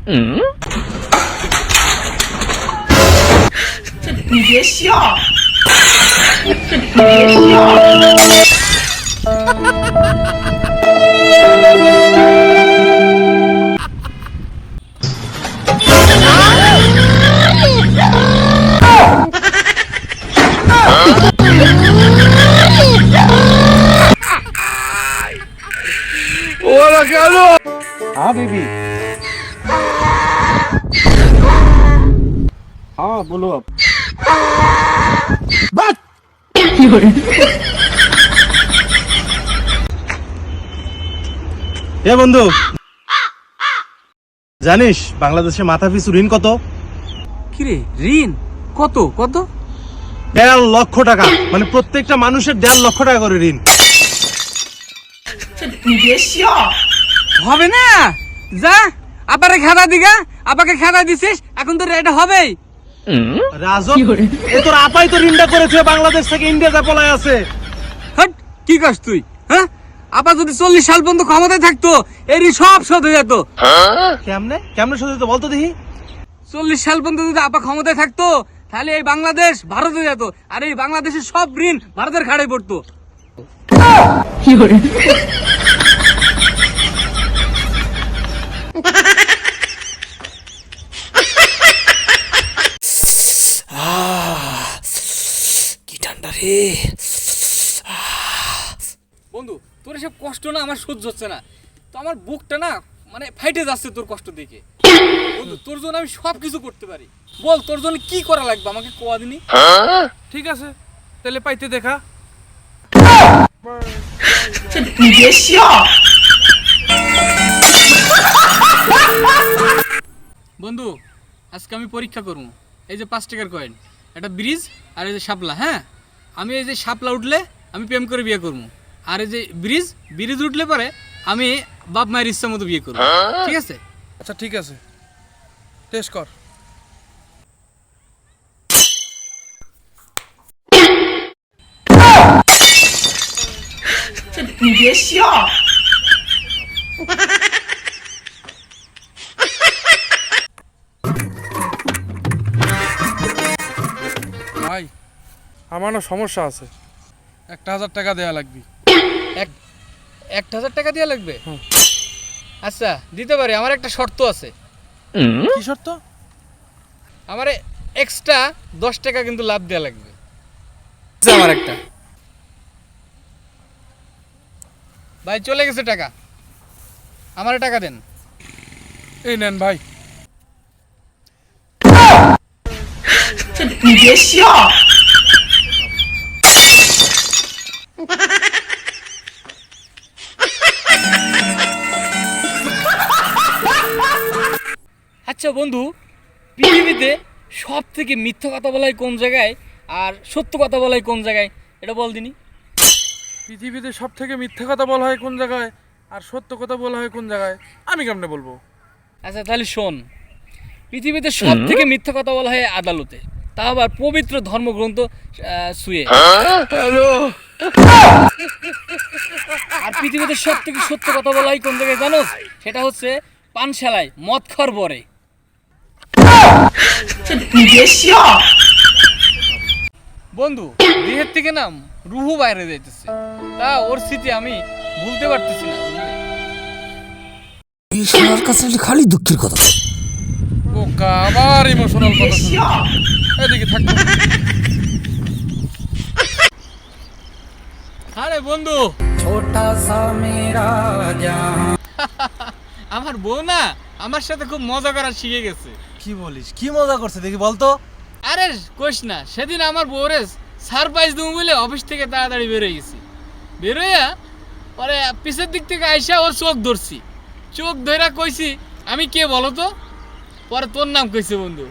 你别笑，你别笑。हाँ baby. हाँ बोलो अब। बस এ বন্ধু, জানিস বাংলাদেশে মাথা পিছু ঋণ কত? কিরে ঋণ কত কত? 1.5 লক্ষ টাকা। মানে প্রত্যেকটা মানুষের 1.5 লক্ষ টাকা করে ঋণ।你别笑， হবে না, যা আপারে খাতা দিগা, আপাকে খাতা দিছিস, এখন তো এটা হবেই। রাজব, এ তোর আপাই তো ঋণটা করেছে, বাংলাদেশ থেকে ইন্ডিয়াতে পলায় আছে। হট, কি কাজ তুই? হ্যাঁ, আপা যদি 40 সাল পর্যন্ত ক্ষমতায় থাকতো এরই সব শোধ হয়ে যেত। কেমনে কেমনে শুধু তো বলতো দেখি। 40 সাল পর্যন্ত যদি আপা ক্ষমতায় থাকতো তাহলে এই বাংলাদেশ ভারতে যেত, আর এই বাংলাদেশের সব ঋণ ভারতের ঘাড়ে পড়তো। কি ঠান্ডা রে বন্ধু, তোর এসব কষ্ট না আমার সহ্য হচ্ছে না। তো আমার বুকটা না মানে ফাইটে যাচ্ছে তোর কষ্ট দেখে। বন্ধু, তোর জন্য আমি সব কিছু করতে পারি, বল তোর জন্য কি করা লাগবে আমাকে কোয়া দিনি। ঠিক আছে, তাহলে পাইতে দেখা।你别笑， বন্ধু, আজকে আমি পরীক্ষা করবো। এই যে 5 টাকার কয়েন, একটা ব্রিজ আর এই যে শাপলা। হ্যাঁ, আমি এই যে শাপলা উঠলে আমি প্রেম করে বিয়ে করবো, আর এই যে ব্রিজ উঠলে পরে আমি বাপ মায়ের ইচ্ছা মতো বিয়ে করবো। ঠিক আছে? আচ্ছা ঠিক আছে, টেস্ট কর।你别笑， ভাই, আমার না সমস্যা আছে, 1000 টাকা দেয়া লাগবে। 1000 টাকা দেওয়া লাগবে? আচ্ছা দিতে পারি, আমার একটা শর্ত আছে। কি শর্ত? আমার এক্সট্রা 10 টাকা কিন্তু লাভ দেওয়া লাগবে। আমার একটা ভাই চলে গেছে টাকা, আমার টাকা দেন। এই নেন ভাই।你别笑， আচ্ছা বন্ধু, পৃথিবীতে সব থেকে মিথ্যা কথা বলা হয় কোন জায়গায় আর সত্য কথা বলা হয় কোন জায়গায়, এটা বল দিনি। পৃথিবীতে সব থেকে মিথ্যা কথা বলা হয় কোন জায়গায় আর সত্য কথা বলা হয় কোন জায়গায়, আমি কেমনে বলবো? আচ্ছা তাহলে শোন, পৃথিবীতে সব থেকে মিথ্যা কথা বলা হয় আদালতে, তা আবার পবিত্র ধর্মগ্রন্থ শুয়ে। আর পৃথিবীতে সব থেকে সত্য কথা বলা হয় কোন জায়গায় জানো? সেটা হচ্ছে পানশালায় মদ খাওয়ার পরে। 你别笑， বন্ধু, দেহের থেকে না রুহু বাইরে যাইতেছে, তা ওর স্মৃতি আমি ভুলতে পারতেছি না। এই শালার কাছে খালি দুঃখের কথা। বোকা, আবার ইমোশনাল 别 কথা শুনি।笑， এদিকে থাক। আরে বন্ধু, ছোটা সা মেরা জাহান। আমার বউ না আমার সাথে খুব মজা করা শিখে গেছে। কি বলিস? কি মজা করছে দেখি বলতো। আরে কোশ না, সেদিন আমার বউরে সারপ্রাইজ দেবো বলে অফিস থেকে তাড়াতাড়ি বেরোয় গেছি। বেরোয়া পরে পিছের দিক থেকে আইসা ওর চোখ ধরছি, চোখ ধরা কইছি আমি কে বলো তো, পরে তোর নাম কইছে বন্ধু।